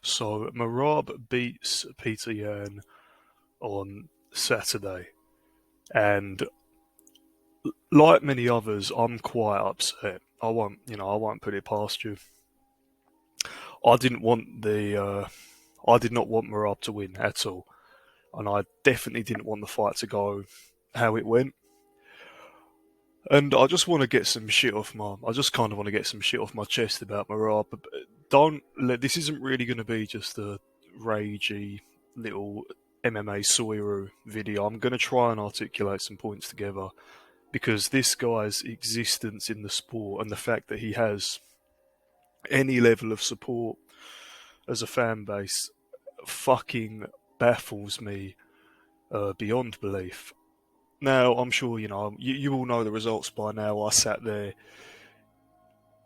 So Merab beats Peter Yan on Saturday, and like many others, I'm quite upset. I won't put it past you. I didn't want I did not want Merab to win at all, and I definitely didn't want the fight to go how it went. And I just want to get some shit off I just kind of want to get some shit off my chest about Merab. Don't let this isn't really going to be just a ragey little MMA Soiru video. I'm going to try and articulate some points together because this guy's existence in the sport and the fact that he has any level of support as a fan base fucking baffles me beyond belief. Now, I'm sure you all know the results by now. I sat there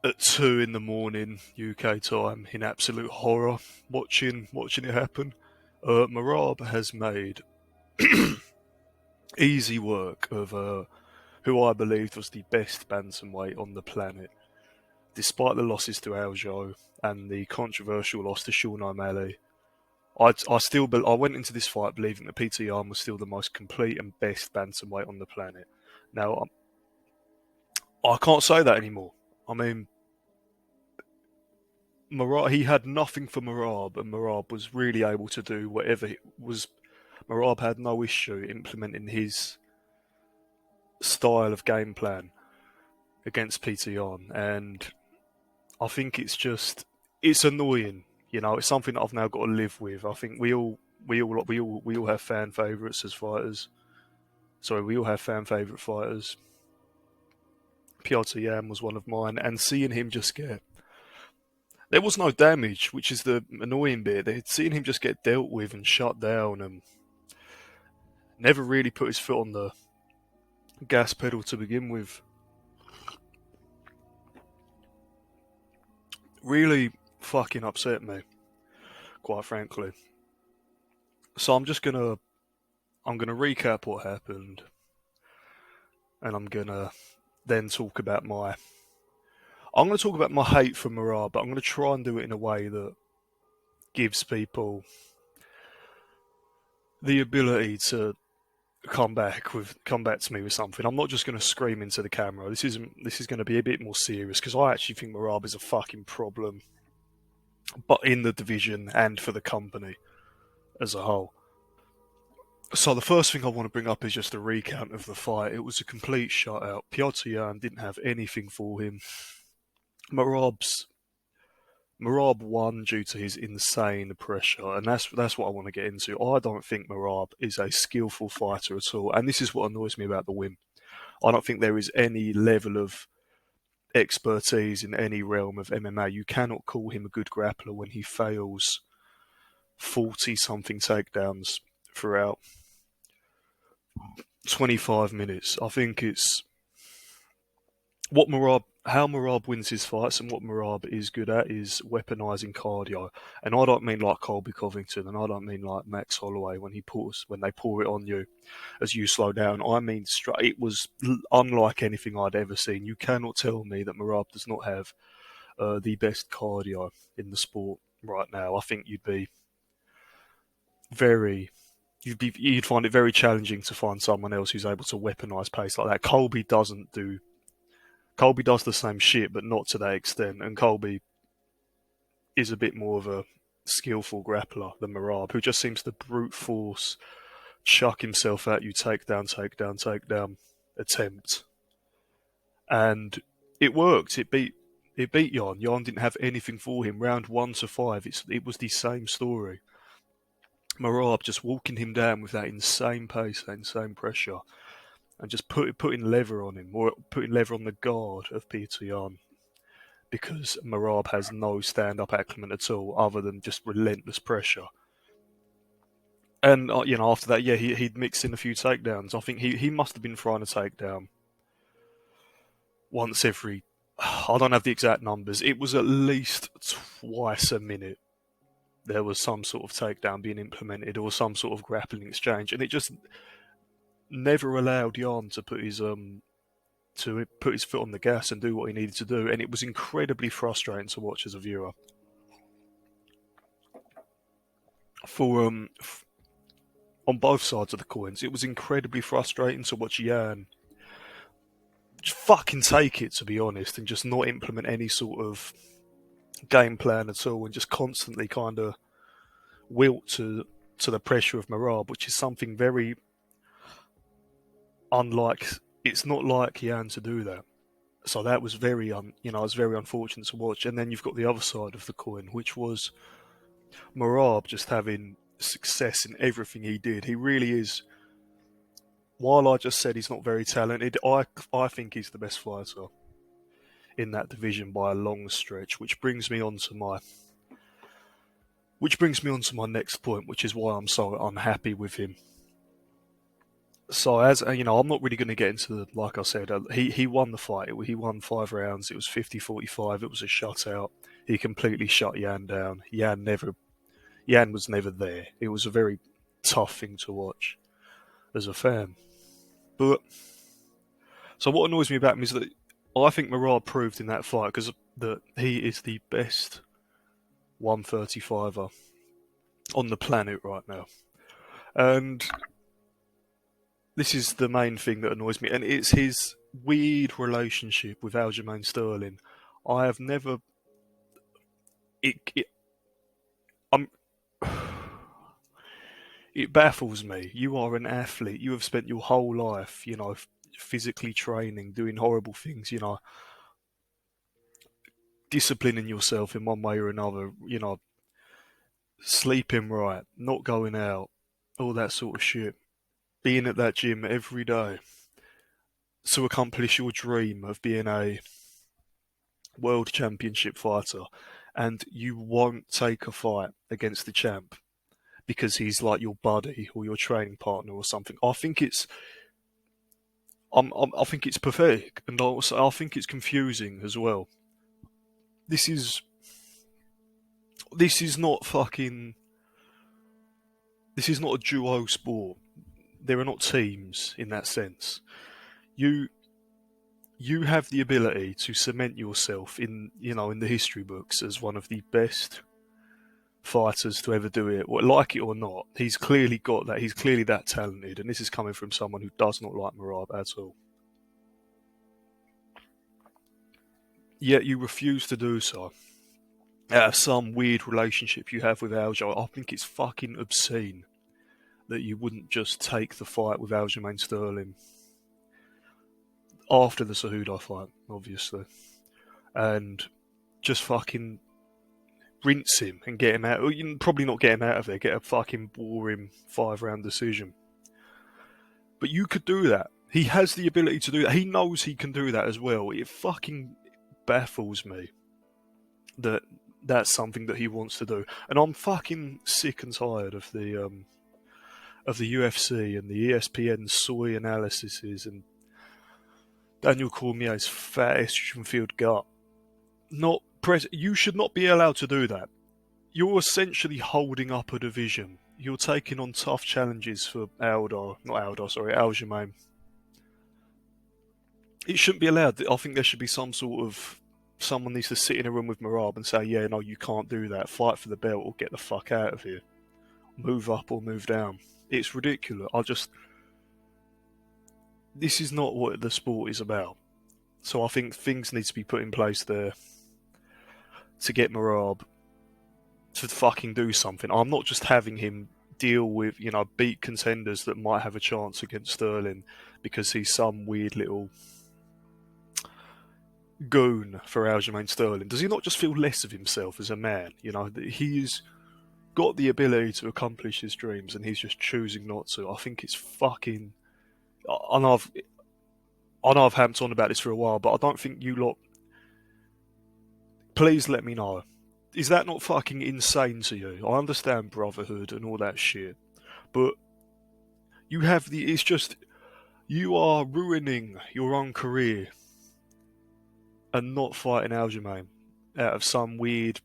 at 2 in the morning UK time in absolute horror watching it happen. Merab has made easy work of who I believed was the best bantamweight on the planet, despite the losses to Aljo and the controversial loss to Sean O'Malley. I went into this fight believing that Peter Yan was still the most complete and best bantamweight on the planet. Now, I can't say that anymore. I mean, he had nothing for Merab, and Merab was really able to do whatever it was. Merab had no issue implementing his style of game plan against Peter Yan, and I think it's annoying. It's something that I've now got to live with. I think we all have fan favourites as fighters. Sorry, we all have fan favourite fighters. Piotr Yan was one of mine, and seeing him just get there was no damage, which is the annoying bit. Seeing him just get dealt with and shut down, and never really put his foot on the gas pedal to begin with, really fucking upset me, quite frankly. So I'm gonna recap what happened, and then talk about I'm gonna talk about my hate for Merab, but I'm gonna try and do it in a way that gives people the ability to come back to me with something. I'm not just going to scream into the camera. This is going to be a bit more serious because I actually think Merab is a fucking problem, but in the division and for the company as a whole. So the first thing I want to bring up is just a recount of the fight. It was a complete shutout. Piotr Yan didn't have anything for him. Merab's Merab won due to his insane pressure, and that's what I want to get into. I don't think Merab is a skillful fighter at all, and this is what annoys me about the win. I don't think there is any level of expertise in any realm of MMA. You cannot call him a good grappler when he fails 40 something takedowns throughout 25 minutes. I think it's how Merab wins his fights and what Merab is good at is weaponizing cardio. And I don't mean like Colby Covington, and I don't mean like Max Holloway when they pour it on you as you slow down. I mean it was unlike anything I'd ever seen. You cannot tell me that Merab does not have the best cardio in the sport right now. I think very you'd find it very challenging to find someone else who's able to weaponize pace like that. Colby does the same shit, but not to that extent. And Colby is a bit more of a skillful grappler than Merab, who just seems to brute force chuck himself at you, takedown attempt. And it worked. It beat Yan. Yan didn't have anything for him. Round 1 to 5, it was the same story. Merab just walking him down with that insane pace, that insane pressure, and just putting lever on him, or putting lever on the guard of Peter Yan, because Merab has no stand-up acumen at all, other than just relentless pressure. And after that, yeah, he'd mixed in a few takedowns. I think he must have been trying to take down once every. I don't have the exact numbers. It was at least twice a minute. There was some sort of takedown being implemented or some sort of grappling exchange, and it just never allowed Yan to put his foot on the gas and do what he needed to do, and it was incredibly frustrating to watch as a viewer. for on both sides of the coins. It was incredibly frustrating to watch Jan just fucking take it, to be honest, and just not implement any sort of game plan at all, and just constantly kind of wilt to the pressure of Merab, which is something very unlike. It's not like Jan to do that. So that was very, it was very unfortunate to watch. And then you've got the other side of the coin, which was Merab just having success in everything he did. He really is. While I just said he's not very talented, I think he's the best fighter in that division by a long stretch. Which brings me on to my next point, which is why I'm so unhappy with him. So as I'm not really going to get into like I said, he won the fight. He won 5 rounds. It was 50-45. It was a shutout. He completely shut Jan down. Jan was never there. It was a very tough thing to watch as a fan. But so what annoys me about him is that I think Merab proved in that fight that he is the best 135er on the planet right now, and this is the main thing that annoys me, and it's his weird relationship with Aljamain Sterling. I have never. It baffles me. You are an athlete. You have spent your whole life, physically training, doing horrible things, disciplining yourself in one way or another, sleeping right, not going out, all that sort of shit. Being at that gym every day to accomplish your dream of being a world championship fighter, and you won't take a fight against the champ because he's like your buddy or your training partner or something. I think it's pathetic, and also I think it's confusing as well. This is not fucking. This is not a duo sport. There are not teams in that sense. You have the ability to cement yourself in the history books as one of the best fighters to ever do it. Like it or not, he's clearly got that. He's clearly that talented, and this is coming from someone who does not like Merab at all. Yet you refuse to do so. Out of some weird relationship you have with Aljo, I think it's fucking obscene that you wouldn't just take the fight with Aljamain Sterling after the Cejudo fight, obviously, and just fucking rinse him and get him out. Or probably not get him out of there, get a fucking boring 5-round decision. But you could do that. He has the ability to do that. He knows he can do that as well. It fucking baffles me that that's something that he wants to do. And I'm fucking sick and tired of the UFC and the ESPN soy analyses and Daniel Cormier's fat estrogen-filled gut. You should not be allowed to do that. You're essentially holding up a division. You're taking on tough challenges for Aljamain. It shouldn't be allowed. I think there should be someone needs to sit in a room with Merab and say, yeah, no, you can't do that. Fight for the belt or get the fuck out of here. Move up or move down. It's ridiculous. This is not what the sport is about. So I think things need to be put in place there to get Merab to fucking do something. I'm not just having him deal with, beat contenders that might have a chance against Sterling because he's some weird little goon for Aljamain Sterling. Does he not just feel less of himself as a man? He's got the ability to accomplish his dreams and he's just choosing not to. I think it's fucking... I know I've hamped on about this for a while, but I don't think you lot... Please let me know. Is that not fucking insane to you? I understand brotherhood and all that shit, but it's just... You are ruining your own career and not fighting Aljamain out of some weird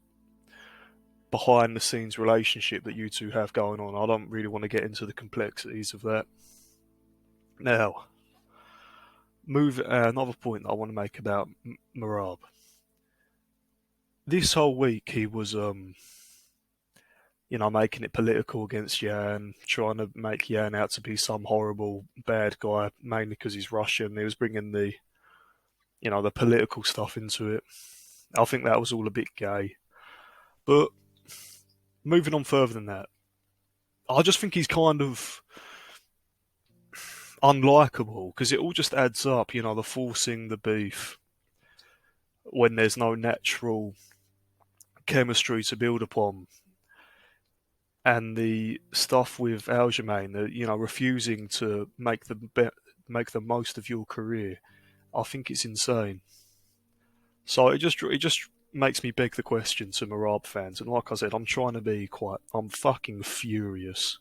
behind-the-scenes relationship that you two have going on. I don't really want to get into the complexities of that. Now, another point that I want to make about Merab. This whole week he was making it political against Yan, trying to make Yan out to be some horrible bad guy, mainly because he's Russian. He was bringing the political stuff into it. I think that was all a bit gay. But moving on further than that, I just think he's kind of unlikable because it all just adds up, the forcing the beef when there's no natural chemistry to build upon. And the stuff with Aljamain, refusing to make the most of your career, I think it's insane. So it just makes me beg the question to Merab fans, and like I said, I'm fucking furious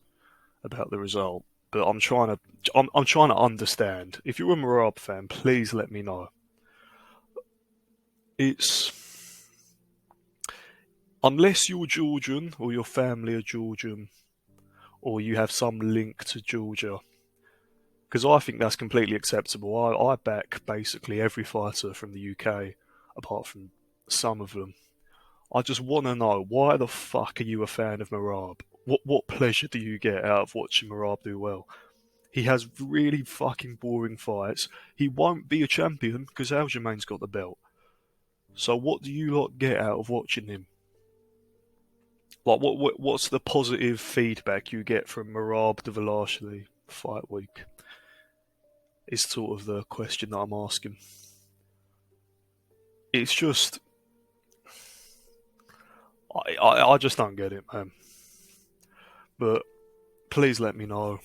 about the result, but I'm trying to understand. If you're a Merab fan, please let me know. It's unless you're Georgian or your family are Georgian or you have some link to Georgia, because I think that's completely acceptable. I back basically every fighter from the UK, apart from some of them. I just want to know, why the fuck are you a fan of Merab? What pleasure do you get out of watching Merab do well? He has really fucking boring fights. He won't be a champion because Aljamain's got the belt. So what do you lot get out of watching him? Like, what's the positive feedback you get from Merab Dvalishvili fight week? Is sort of the question that I'm asking. It's just, I just don't get it, man. But please let me know.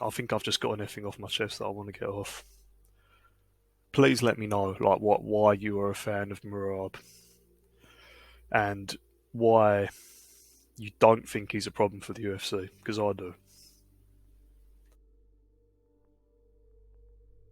I think I've just got anything off my chest that I want to get off. Please let me know, like, why you are a fan of Merab and why you don't think he's a problem for the UFC, because I do.